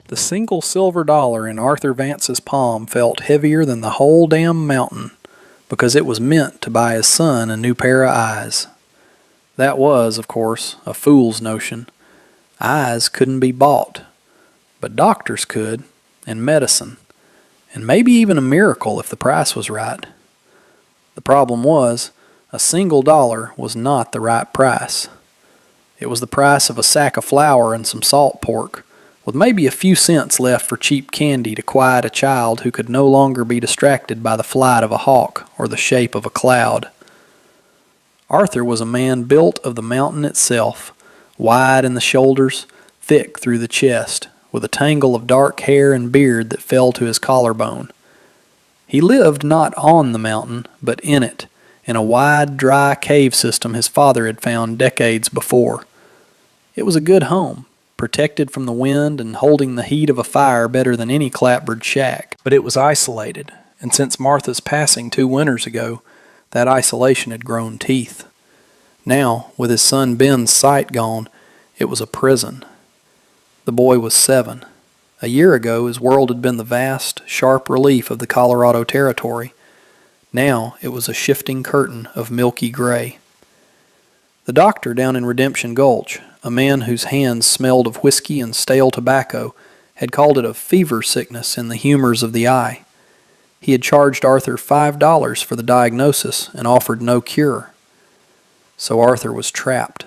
The single silver dollar in Arthur Vance's palm felt heavier than the whole damn mountain, because it was meant to buy his son a new pair of eyes. That was, of course, a fool's notion. Eyes couldn't be bought, but doctors could, and medicine, and maybe even a miracle if the price was right. The problem was, a single dollar was not the right price. It was the price of a sack of flour and some salt pork, with maybe a few cents left for cheap candy to quiet a child who could no longer be distracted by the flight of a hawk or the shape of a cloud. Arthur was a man built of the mountain itself, wide in the shoulders, thick through the chest, with a tangle of dark hair and beard that fell to his collarbone. He lived not on the mountain, but in it, in a wide, dry cave system his father had found decades before. It was a good home, protected from the wind and holding the heat of a fire better than any clapboard shack. But it was isolated, and since Martha's passing 2 winters ago, that isolation had grown teeth. Now, with his son Ben's sight gone, it was a prison. The boy was 7. A year ago, his world had been the vast, sharp relief of the Colorado Territory. Now, it was a shifting curtain of milky gray. The doctor down in Redemption Gulch, a man whose hands smelled of whiskey and stale tobacco, had called it a fever sickness in the humors of the eye. He had charged Arthur $5 for the diagnosis and offered no cure. So Arthur was trapped.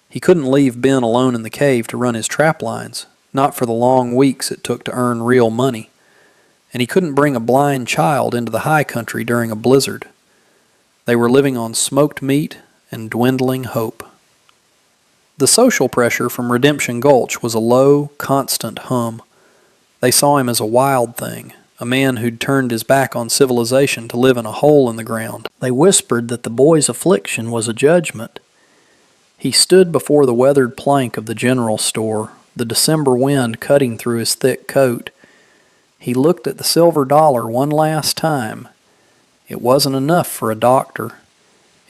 He couldn't leave Ben alone in the cave to run his trap lines, not for the long weeks it took to earn real money. And he couldn't bring a blind child into the high country during a blizzard. They were living on smoked meat and dwindling hope. The social pressure from Redemption Gulch was a low, constant hum. They saw him as a wild thing, a man who'd turned his back on civilization to live in a hole in the ground. They whispered that the boy's affliction was a judgment. He stood before the weathered plank of the general store, the December wind cutting through his thick coat. He looked at the silver dollar one last time. It wasn't enough for a doctor.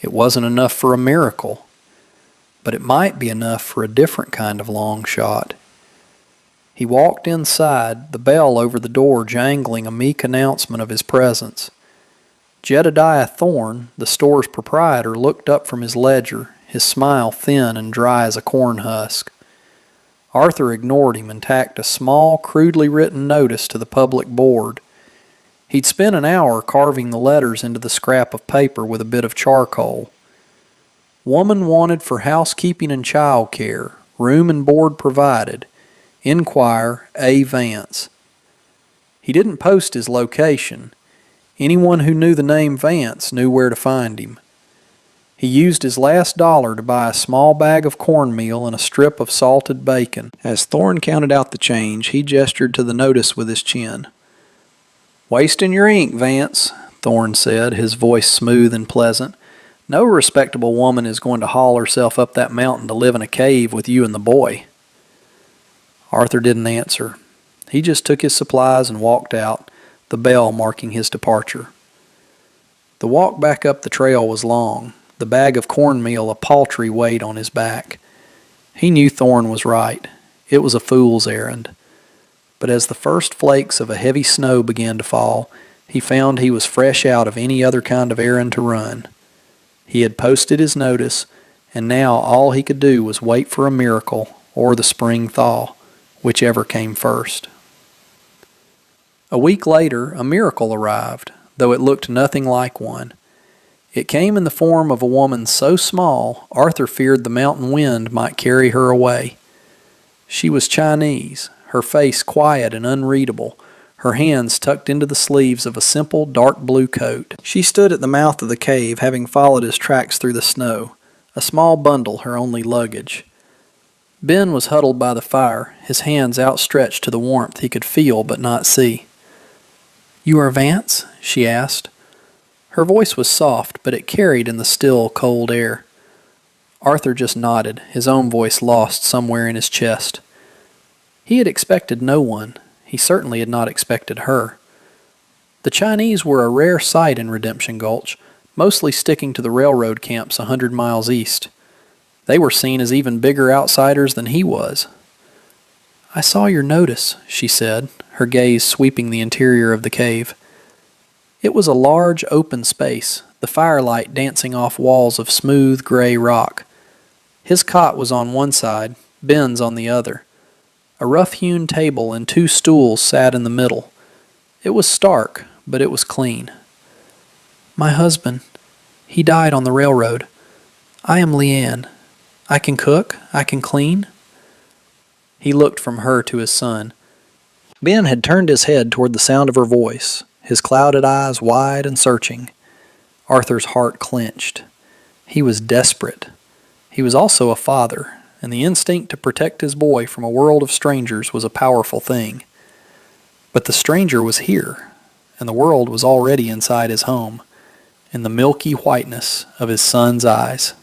It wasn't enough for a miracle. But it might be enough for a different kind of long shot. He walked inside, the bell over the door jangling a meek announcement of his presence. Jedediah Thorne, the store's proprietor, looked up from his ledger, his smile thin and dry as a corn husk. Arthur ignored him and tacked a small, crudely written notice to the public board. He'd spent an hour carving the letters into the scrap of paper with a bit of charcoal. Woman wanted for housekeeping and child care, room and board provided. Inquire A. Vance. He didn't post his location. Anyone who knew the name Vance knew where to find him. He used his last dollar to buy a small bag of cornmeal and a strip of salted bacon. As Thorne counted out the change, he gestured to the notice with his chin. "Wasting your ink, Vance," Thorne said, his voice smooth and pleasant. "No respectable woman is going to haul herself up that mountain to live in a cave with you and the boy." Arthur didn't answer. He just took his supplies and walked out, the bell marking his departure. The walk back up the trail was long, the bag of cornmeal a paltry weight on his back. He knew Thorne was right. It was a fool's errand. But as the first flakes of a heavy snow began to fall, he found he was fresh out of any other kind of errand to run. He had posted his notice, and now all he could do was wait for a miracle or the spring thaw, whichever came first. A week later, a miracle arrived, though it looked nothing like one. It came in the form of a woman so small, Arthur feared the mountain wind might carry her away. She was Chinese, her face quiet and unreadable, her hands tucked into the sleeves of a simple dark blue coat. She stood at the mouth of the cave, having followed his tracks through the snow, a small bundle her only luggage. Ben was huddled by the fire, his hands outstretched to the warmth he could feel but not see. "You are Vance?" she asked. Her voice was soft, but it carried in the still, cold air. Arthur just nodded, his own voice lost somewhere in his chest. He had expected no one. He certainly had not expected her. The Chinese were a rare sight in Redemption Gulch, mostly sticking to the railroad camps 100 miles east. They were seen as even bigger outsiders than he was. "I saw your notice," she said, her gaze sweeping the interior of the cave. It was a large open space, the firelight dancing off walls of smooth gray rock. His cot was on one side, Ben's on the other. A rough-hewn table and 2 stools sat in the middle. It was stark, but it was clean. "My husband, he died on the railroad. I am Leanne. I can cook, I can clean." He looked from her to his son. Ben had turned his head toward the sound of her voice, his clouded eyes wide and searching. Arthur's heart clenched. He was desperate. He was also a father, and the instinct to protect his boy from a world of strangers was a powerful thing. But the stranger was here, and the world was already inside his home, in the milky whiteness of his son's eyes.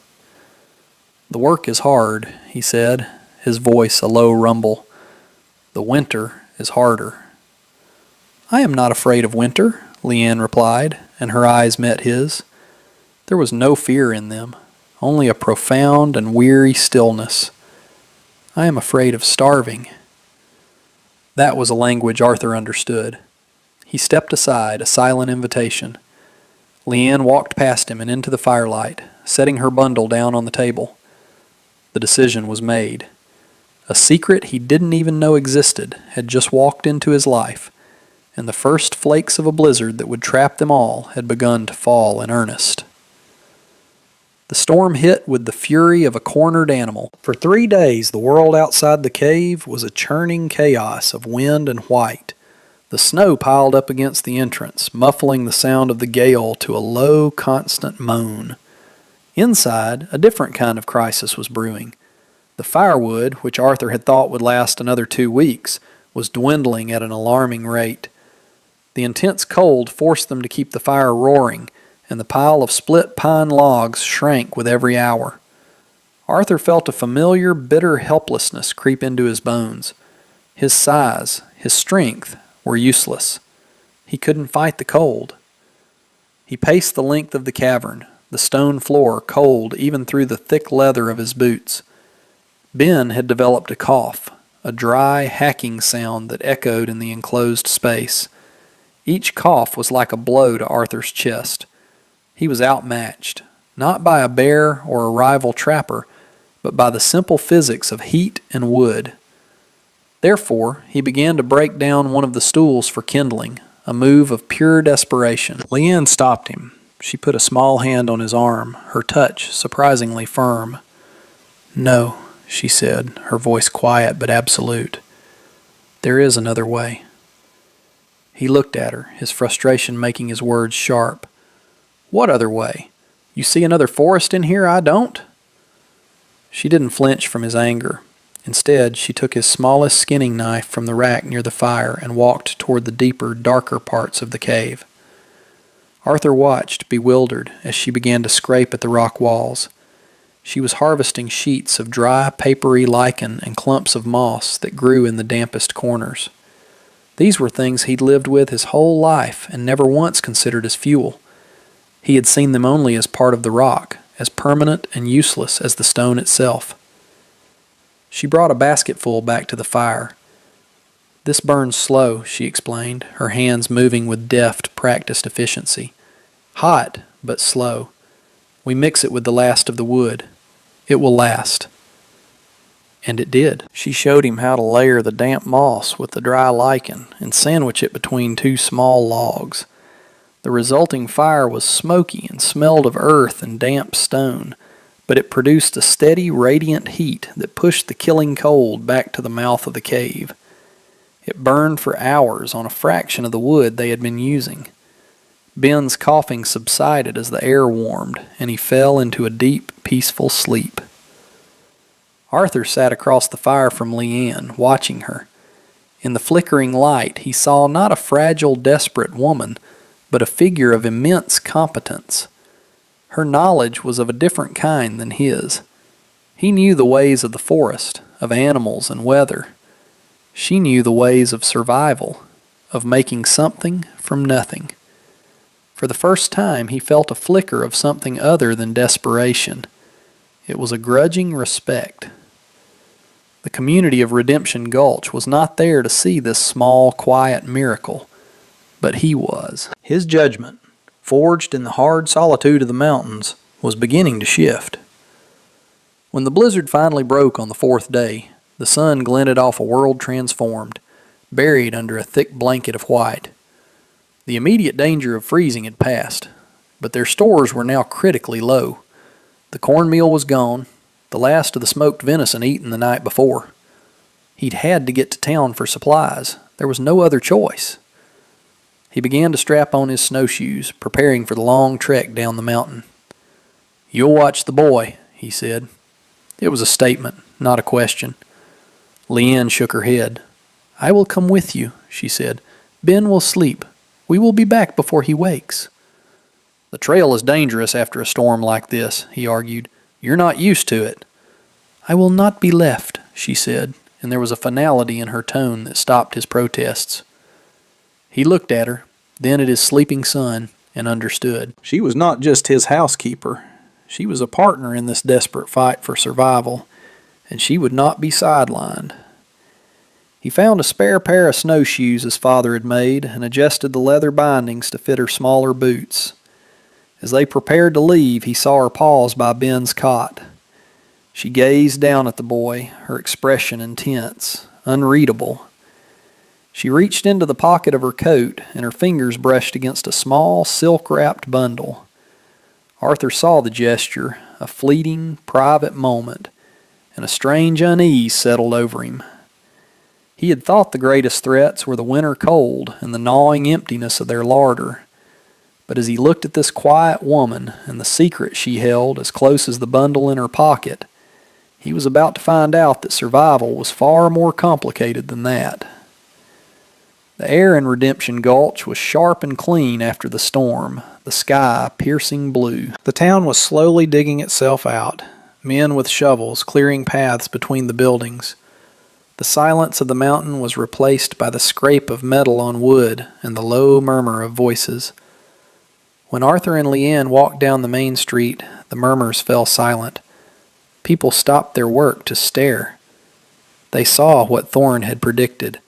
"The work is hard," he said, his voice a low rumble. "The winter is harder." "I am not afraid of winter," Leanne replied, and her eyes met his. There was no fear in them, only a profound and weary stillness. "I am afraid of starving." That was a language Arthur understood. He stepped aside, a silent invitation. Leanne walked past him and into the firelight, setting her bundle down on the table. The decision was made. A secret he didn't even know existed had just walked into his life, and the first flakes of a blizzard that would trap them all had begun to fall in earnest. The storm hit with the fury of a cornered animal. For 3 days, the world outside the cave was a churning chaos of wind and white. The snow piled up against the entrance, muffling the sound of the gale to a low, constant moan. Inside, a different kind of crisis was brewing. The firewood, which Arthur had thought would last another 2 weeks, was dwindling at an alarming rate. The intense cold forced them to keep the fire roaring, and the pile of split pine logs shrank with every hour. Arthur felt a familiar, bitter helplessness creep into his bones. His size, his strength, were useless. He couldn't fight the cold. He paced the length of the cavern, the stone floor cold even through the thick leather of his boots. Ben had developed a cough, a dry, hacking sound that echoed in the enclosed space. Each cough was like a blow to Arthur's chest. He was outmatched, not by a bear or a rival trapper, but by the simple physics of heat and wood. Therefore, he began to break down one of the stools for kindling, a move of pure desperation. Leanne stopped him. She put a small hand on his arm, her touch surprisingly firm. "No," she said, her voice quiet but absolute. "There is another way." He looked at her, his frustration making his words sharp. "What other way? You see another forest in here I don't?" She didn't flinch from his anger. Instead, she took his smallest skinning knife from the rack near the fire and walked toward the deeper, darker parts of the cave. Arthur watched, bewildered, as she began to scrape at the rock walls. She was harvesting sheets of dry, papery lichen and clumps of moss that grew in the dampest corners. These were things he'd lived with his whole life and never once considered as fuel. He had seen them only as part of the rock, as permanent and useless as the stone itself. She brought a basketful back to the fire. "This burns slow," she explained, her hands moving with deft, practiced efficiency. "Hot, but slow. We mix it with the last of the wood. It will last." And it did. She showed him how to layer the damp moss with the dry lichen and sandwich it between 2 small logs. The resulting fire was smoky and smelled of earth and damp stone, but it produced a steady, radiant heat that pushed the killing cold back to the mouth of the cave. It burned for hours on a fraction of the wood they had been using. Ben's coughing subsided as the air warmed, and he fell into a deep, peaceful sleep. Arthur sat across the fire from Leanne, watching her. In the flickering light, he saw not a fragile, desperate woman, but a figure of immense competence. Her knowledge was of a different kind than his. He knew the ways of the forest, of animals and weather. She knew the ways of survival, of making something from nothing. For the first time, he felt a flicker of something other than desperation. It was a grudging respect. The community of Redemption Gulch was not there to see this small, quiet miracle, but he was. His judgment, forged in the hard solitude of the mountains, was beginning to shift. When the blizzard finally broke on the fourth day, the sun glinted off a world transformed, buried under a thick blanket of white. The immediate danger of freezing had passed, but their stores were now critically low. The cornmeal was gone, the last of the smoked venison eaten the night before. He'd had to get to town for supplies. There was no other choice. He began to strap on his snowshoes, preparing for the long trek down the mountain. "You'll watch the boy," he said. It was a statement, not a question. Leanne shook her head. "I will come with you," she said. "Ben will sleep. We will be back before he wakes." "The trail is dangerous after a storm like this," he argued. "You're not used to it." "I will not be left," she said, and there was a finality in her tone that stopped his protests. He looked at her, then at his sleeping son, and understood. She was not just his housekeeper. She was a partner in this desperate fight for survival, and she would not be sidelined. He found a spare pair of snowshoes his father had made and adjusted the leather bindings to fit her smaller boots. As they prepared to leave, he saw her pause by Ben's cot. She gazed down at the boy, her expression intense, unreadable. She reached into the pocket of her coat, and her fingers brushed against a small, silk-wrapped bundle. Arthur saw the gesture, a fleeting, private moment, and a strange unease settled over him. He had thought the greatest threats were the winter cold and the gnawing emptiness of their larder. But as he looked at this quiet woman and the secret she held as close as the bundle in her pocket, he was about to find out that survival was far more complicated than that. The air in Redemption Gulch was sharp and clean after the storm, the sky piercing blue. The town was slowly digging itself out, men with shovels clearing paths between the buildings. The silence of the mountain was replaced by the scrape of metal on wood and the low murmur of voices. When Arthur and Leanne walked down the main street, the murmurs fell silent. People stopped their work to stare. They saw what Thorne had predicted,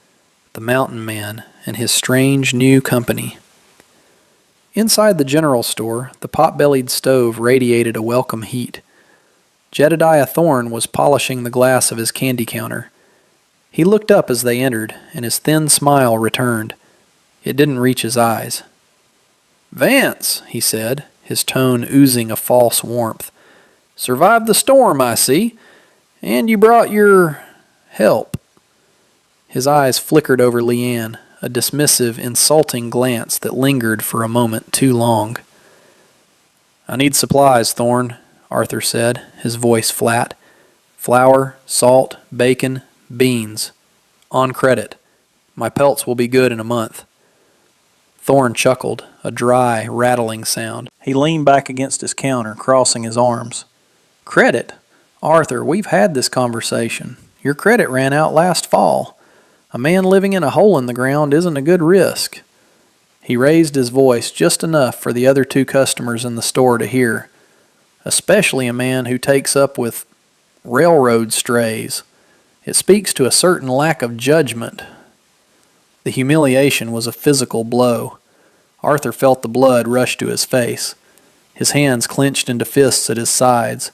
the mountain man and his strange new company. Inside the general store, the pot-bellied stove radiated a welcome heat. Jedediah Thorne was polishing the glass of his candy counter. He looked up as they entered, and his thin smile returned. It didn't reach his eyes. "Vance," he said, his tone oozing a false warmth. "Survived the storm, I see. And you brought your help." His eyes flickered over Leanne, a dismissive, insulting glance that lingered for a moment too long. "I need supplies, Thorne," Arthur said, his voice flat. "Flour, salt, bacon, beans. On credit. My pelts will be good in a month." Thorne chuckled, a dry, rattling sound. He leaned back against his counter, crossing his arms. "Credit? Arthur, we've had this conversation. Your credit ran out last fall. A man living in a hole in the ground isn't a good risk." He raised his voice just enough for the other two customers in the store to hear. "Especially a man who takes up with railroad strays. It speaks to a certain lack of judgment." The humiliation was a physical blow. Arthur felt the blood rush to his face. His hands clenched into fists at his sides.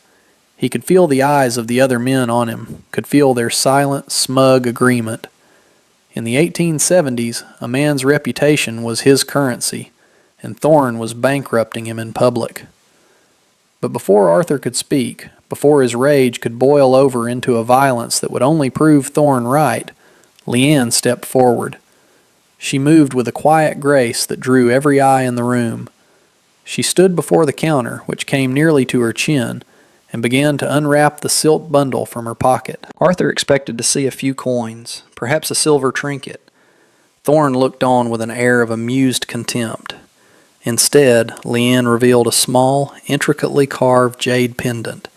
He could feel the eyes of the other men on him, could feel their silent, smug agreement. In the 1870s, a man's reputation was his currency, and Thorne was bankrupting him in public. But before Arthur could speak, before his rage could boil over into a violence that would only prove Thorne right, Leanne stepped forward. She moved with a quiet grace that drew every eye in the room. She stood before the counter, which came nearly to her chin, and began to unwrap the silk bundle from her pocket. Arthur expected to see a few coins, perhaps a silver trinket. Thorne looked on with an air of amused contempt. Instead, Leanne revealed a small, intricately carved jade pendant.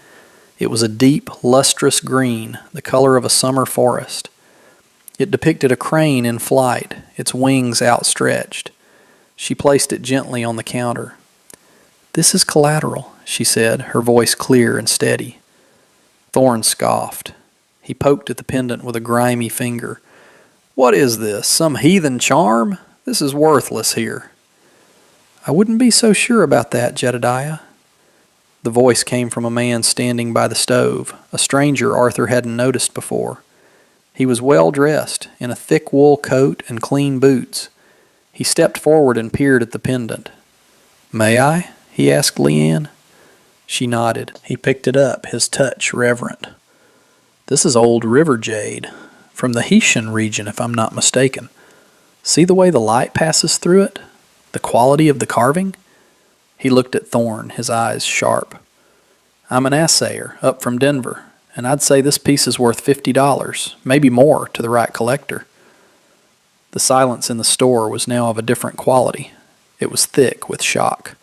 It was a deep, lustrous green, the color of a summer forest. It depicted a crane in flight, its wings outstretched. She placed it gently on the counter. "This is collateral," she said, her voice clear and steady. Thorne scoffed. He poked at the pendant with a grimy finger. "What is this, some heathen charm? This is worthless here." "I wouldn't be so sure about that, Jedediah." The voice came from a man standing by the stove, a stranger Arthur hadn't noticed before. He was well dressed, in a thick wool coat and clean boots. He stepped forward and peered at the pendant. "May I?" he asked Leanne. She nodded. He picked it up, his touch reverent. "This is old river jade, from the Hessian region if I'm not mistaken. See the way the light passes through it? The quality of the carving?" He looked at Thorne, his eyes sharp. "I'm an assayer, up from Denver, and I'd say this piece is worth $50, maybe more to the right collector." The silence in the store was now of a different quality. It was thick with shock.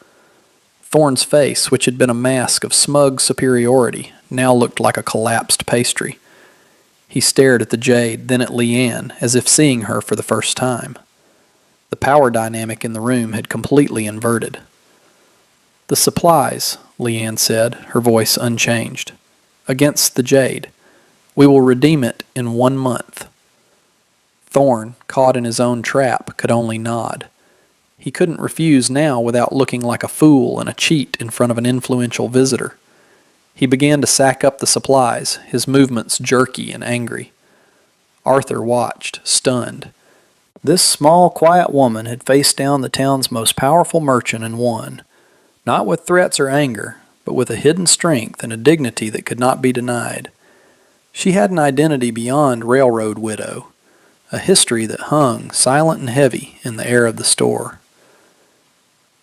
Thorne's face, which had been a mask of smug superiority, now looked like a collapsed pastry. He stared at the jade, then at Leanne, as if seeing her for the first time. The power dynamic in the room had completely inverted. "The supplies," Leanne said, her voice unchanged. "Against the jade. We will redeem it in 1 month." Thorne, caught in his own trap, could only nod. He couldn't refuse now without looking like a fool and a cheat in front of an influential visitor. He began to sack up the supplies, his movements jerky and angry. Arthur watched, stunned. This small, quiet woman had faced down the town's most powerful merchant and won, not with threats or anger, but with a hidden strength and a dignity that could not be denied. She had an identity beyond railroad widow, a history that hung, silent and heavy, in the air of the store.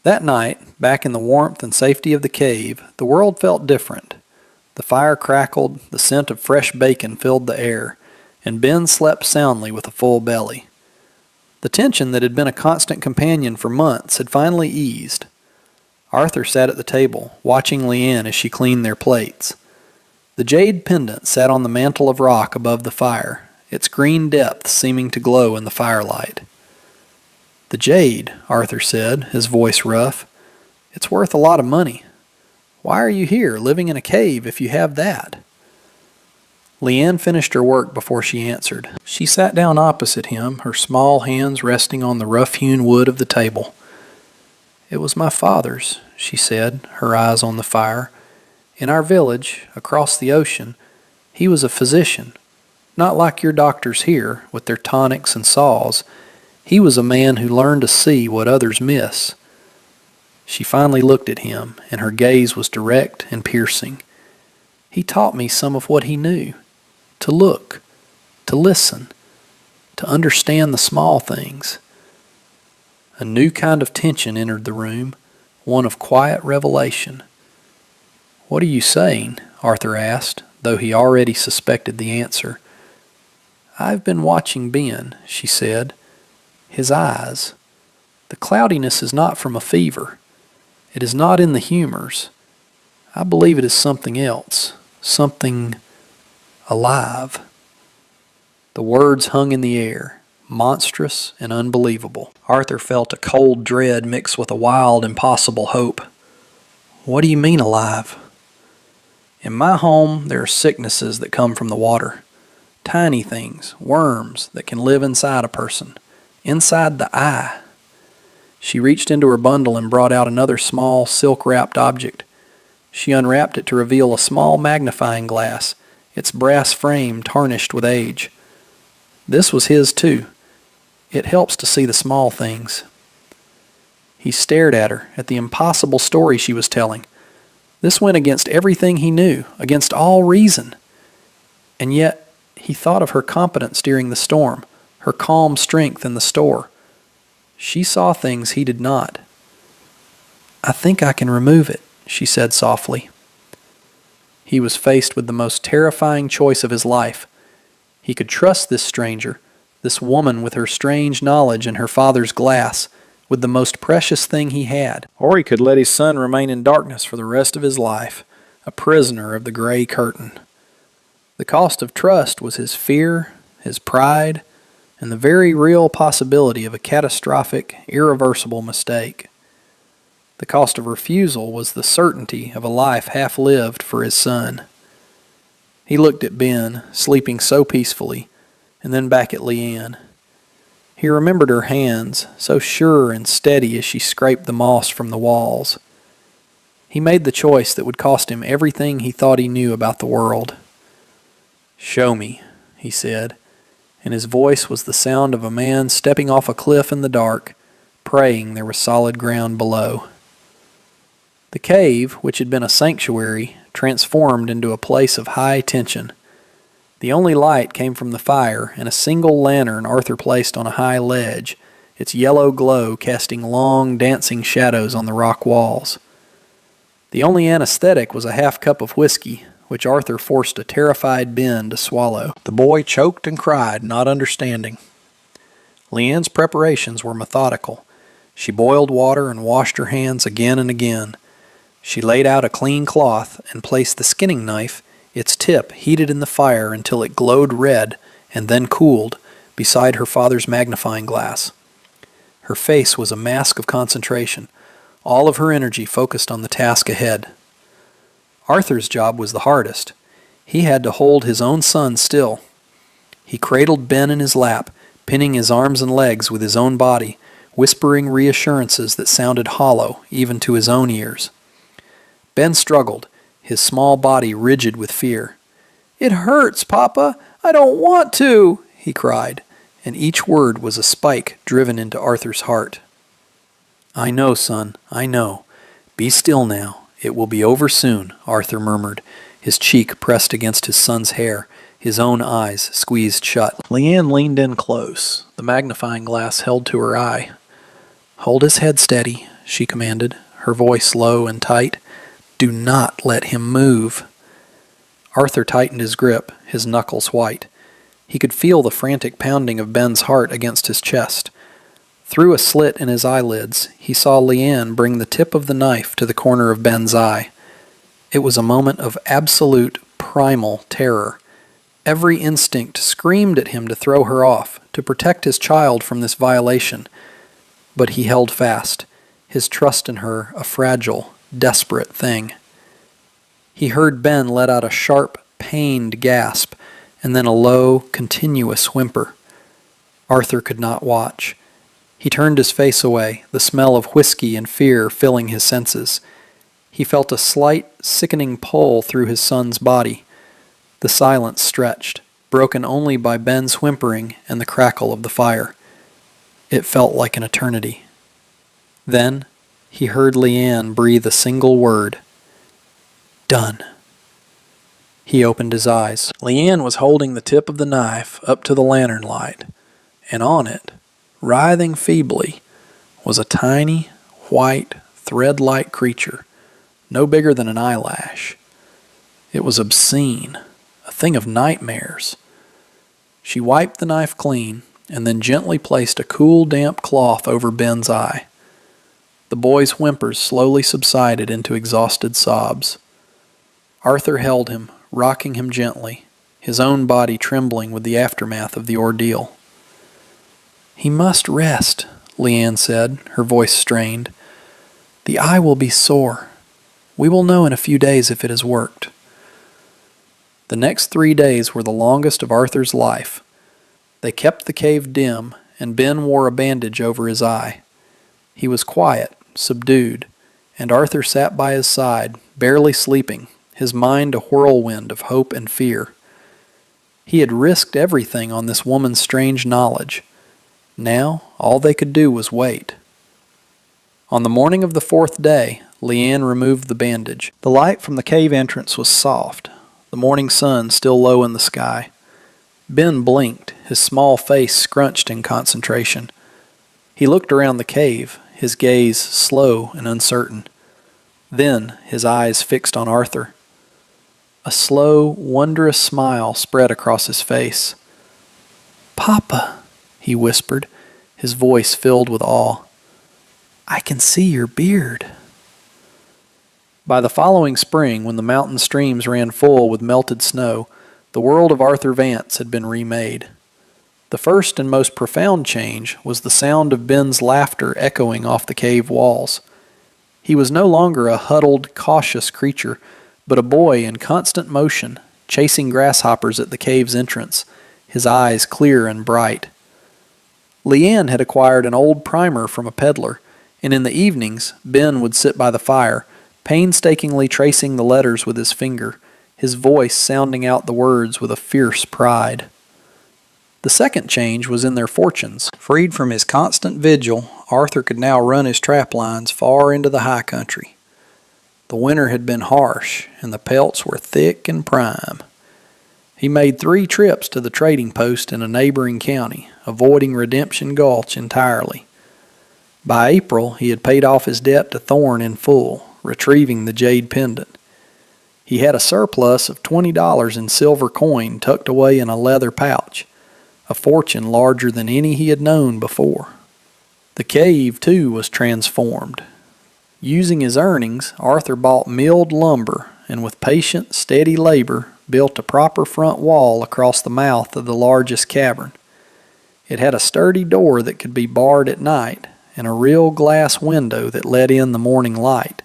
That night, back in the warmth and safety of the cave, the world felt different. The fire crackled, the scent of fresh bacon filled the air, and Ben slept soundly with a full belly. The tension that had been a constant companion for months had finally eased. Arthur sat at the table, watching Leanne as she cleaned their plates. The jade pendant sat on the mantle of rock above the fire, its green depth seeming to glow in the firelight. "The jade," Arthur said, his voice rough. "It's worth a lot of money. Why are you here, living in a cave, if you have that?" Leanne finished her work before she answered. She sat down opposite him, her small hands resting on the rough-hewn wood of the table. "It was my father's," she said, her eyes on the fire. "In our village, across the ocean, he was a physician. Not like your doctors here, with their tonics and saws. He was a man who learned to see what others miss." She finally looked at him, and her gaze was direct and piercing. "He taught me some of what he knew. To look, to listen, to understand the small things." A new kind of tension entered the room, one of quiet revelation. "What are you saying?" Arthur asked, though he already suspected the answer. "I've been watching Ben," she said. "His eyes. The cloudiness is not from a fever. It is not in the humors. I believe it is something else, something alive." The words hung in the air, monstrous and unbelievable. Arthur felt a cold dread mixed with a wild, impossible hope. "What do you mean alive?" "In my home there are sicknesses that come from the water. Tiny things, worms, that can live inside a person. Inside the eye." She reached into her bundle and brought out another small, silk-wrapped object. She unwrapped it to reveal a small magnifying glass, its brass frame tarnished with age. This was his, too. It helps to see the small things. He stared at her, at the impossible story she was telling. This went against everything he knew, against all reason. And yet, he thought of her competence during the storm, her calm strength in the store. She saw things he did not. "I think I can remove it," she said softly. He was faced with the most terrifying choice of his life. He could trust this stranger, this woman with her strange knowledge and her father's glass, with the most precious thing he had. Or he could let his son remain in darkness for the rest of his life, a prisoner of the gray curtain. The cost of trust was his fear, his pride, and the very real possibility of a catastrophic, irreversible mistake. The cost of refusal was the certainty of a life half lived for his son. He looked at Ben, sleeping so peacefully, and then back at Leanne. He remembered her hands, so sure and steady as she scraped the moss from the walls. He made the choice that would cost him everything he thought he knew about the world. "Show me," he said, and his voice was the sound of a man stepping off a cliff in the dark, praying there was solid ground below. The cave, which had been a sanctuary, transformed into a place of high tension. The only light came from the fire and a single lantern Arthur placed on a high ledge, its yellow glow casting long, dancing shadows on the rock walls. The only anesthetic was a half cup of whiskey, which Arthur forced a terrified Ben to swallow. The boy choked and cried, not understanding. Leanne's preparations were methodical. She boiled water and washed her hands again and again. She laid out a clean cloth and placed the skinning knife, its tip heated in the fire until it glowed red and then cooled, beside her father's magnifying glass. Her face was a mask of concentration, all of her energy focused on the task ahead. Arthur's job was the hardest. He had to hold his own son still. He cradled Ben in his lap, pinning his arms and legs with his own body, whispering reassurances that sounded hollow even to his own ears. Ben struggled, his small body rigid with fear. "It hurts, Papa! I don't want to!" he cried, and each word was a spike driven into Arthur's heart. "I know, son, I know. Be still now. It will be over soon," Arthur murmured, his cheek pressed against his son's hair, his own eyes squeezed shut. Leanne leaned in close, the magnifying glass held to her eye. "Hold his head steady," she commanded, her voice low and tight. "Do not let him move." Arthur tightened his grip, his knuckles white. He could feel the frantic pounding of Ben's heart against his chest. Through a slit in his eyelids, he saw Leanne bring the tip of the knife to the corner of Ben's eye. It was a moment of absolute, primal terror. Every instinct screamed at him to throw her off, to protect his child from this violation. But he held fast, his trust in her a fragile, desperate thing. He heard Ben let out a sharp, pained gasp, and then a low, continuous whimper. Arthur could not watch. He turned his face away, the smell of whiskey and fear filling his senses. He felt a slight, sickening pull through his son's body. The silence stretched, broken only by Ben's whimpering and the crackle of the fire. It felt like an eternity. Then he heard Leanne breathe a single word. "Done." He opened his eyes. Leanne was holding the tip of the knife up to the lantern light, and on it, writhing feebly, was a tiny, white, thread-like creature, no bigger than an eyelash. It was obscene, a thing of nightmares. She wiped the knife clean, and then gently placed a cool, damp cloth over Ben's eye. The boy's whimpers slowly subsided into exhausted sobs. Arthur held him, rocking him gently, his own body trembling with the aftermath of the ordeal. "He must rest," Leanne said, her voice strained. "The eye will be sore. We will know in a few days if it has worked." The next 3 days were the longest of Arthur's life. They kept the cave dim, and Ben wore a bandage over his eye. He was quiet, subdued, and Arthur sat by his side, barely sleeping, his mind a whirlwind of hope and fear. He had risked everything on this woman's strange knowledge. Now, all they could do was wait. On the morning of the 4th day, Leanne removed the bandage. The light from the cave entrance was soft, the morning sun still low in the sky. Ben blinked, his small face scrunched in concentration. He looked around the cave, his gaze slow and uncertain. Then, his eyes fixed on Arthur. A slow, wondrous smile spread across his face. "Papa," he whispered, his voice filled with awe. "I can see your beard." By the following spring, when the mountain streams ran full with melted snow, the world of Arthur Vance had been remade. The first and most profound change was the sound of Ben's laughter echoing off the cave walls. He was no longer a huddled, cautious creature, but a boy in constant motion, chasing grasshoppers at the cave's entrance, his eyes clear and bright. Leanne had acquired an old primer from a peddler, and in the evenings Ben would sit by the fire, painstakingly tracing the letters with his finger, his voice sounding out the words with a fierce pride. The second change was in their fortunes. Freed from his constant vigil, Arthur could now run his trap lines far into the high country. The winter had been harsh, and the pelts were thick and prime. He made 3 trips to the trading post in a neighboring county, avoiding Redemption Gulch entirely. By April, he had paid off his debt to Thorne in full, retrieving the jade pendant. He had a surplus of $20 in silver coin tucked away in a leather pouch, a fortune larger than any he had known before. The cave, too, was transformed. Using his earnings, Arthur bought milled lumber and with patient, steady labor built a proper front wall across the mouth of the largest cavern. It had a sturdy door that could be barred at night and a real glass window that let in the morning light.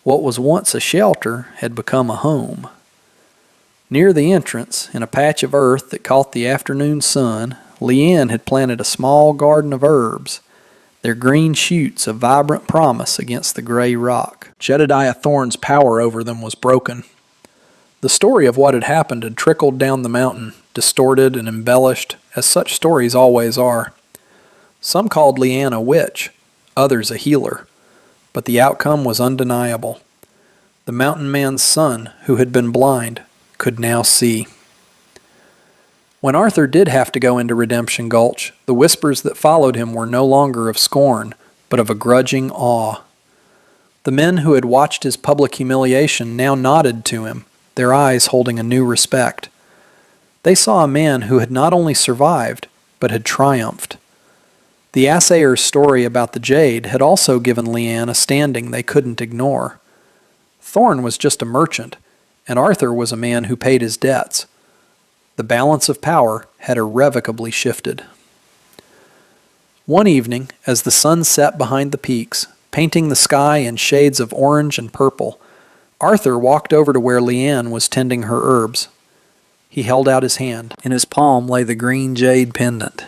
What was once a shelter had become a home. Near the entrance, in a patch of earth that caught the afternoon sun, Leanne had planted a small garden of herbs, their green shoots a vibrant promise against the gray rock. Jedediah Thorne's power over them was broken. The story of what had happened had trickled down the mountain, distorted and embellished, as such stories always are. Some called Leanne a witch, others a healer, but the outcome was undeniable. The mountain man's son, who had been blind, could now see. When Arthur did have to go into Redemption Gulch, the whispers that followed him were no longer of scorn, but of a grudging awe. The men who had watched his public humiliation now nodded to him, their eyes holding a new respect. They saw a man who had not only survived, but had triumphed. The assayer's story about the jade had also given Leanne a standing they couldn't ignore. Thorne was just a merchant, and Arthur was a man who paid his debts. The balance of power had irrevocably shifted. One evening, as the sun set behind the peaks, painting the sky in shades of orange and purple, Arthur walked over to where Leanne was tending her herbs. He held out his hand. In his palm lay the green jade pendant.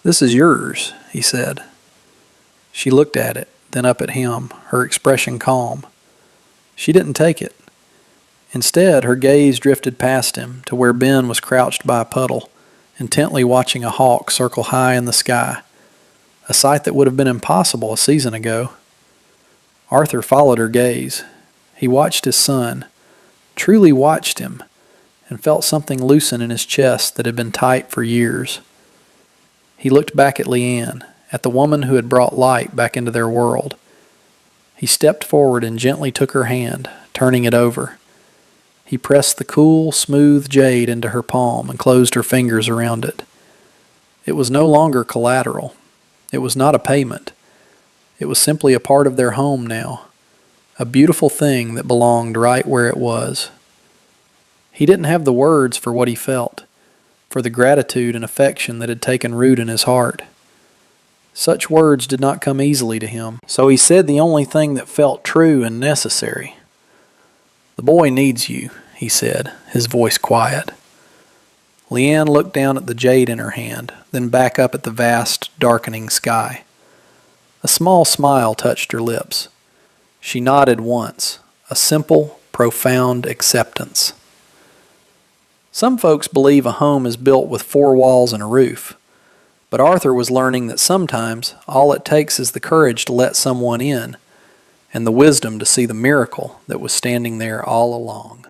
"This is yours," he said. She looked at it, then up at him, her expression calm. She didn't take it. Instead, her gaze drifted past him to where Ben was crouched by a puddle, intently watching a hawk circle high in the sky, a sight that would have been impossible a season ago. Arthur followed her gaze. He watched his son, truly watched him, and felt something loosen in his chest that had been tight for years. He looked back at Leanne, at the woman who had brought light back into their world. He stepped forward and gently took her hand, turning it over. He pressed the cool, smooth jade into her palm and closed her fingers around it. It was no longer collateral. It was not a payment. It was simply a part of their home now, a beautiful thing that belonged right where it was. He didn't have the words for what he felt, for the gratitude and affection that had taken root in his heart. Such words did not come easily to him, so he said the only thing that felt true and necessary. "The boy needs you," he said, his voice quiet. Leanne looked down at the jade in her hand, then back up at the vast, darkening sky. A small smile touched her lips. She nodded once, a simple, profound acceptance. Some folks believe a home is built with 4 walls and a roof, but Arthur was learning that sometimes all it takes is the courage to let someone in, and the wisdom to see the miracle that was standing there all along.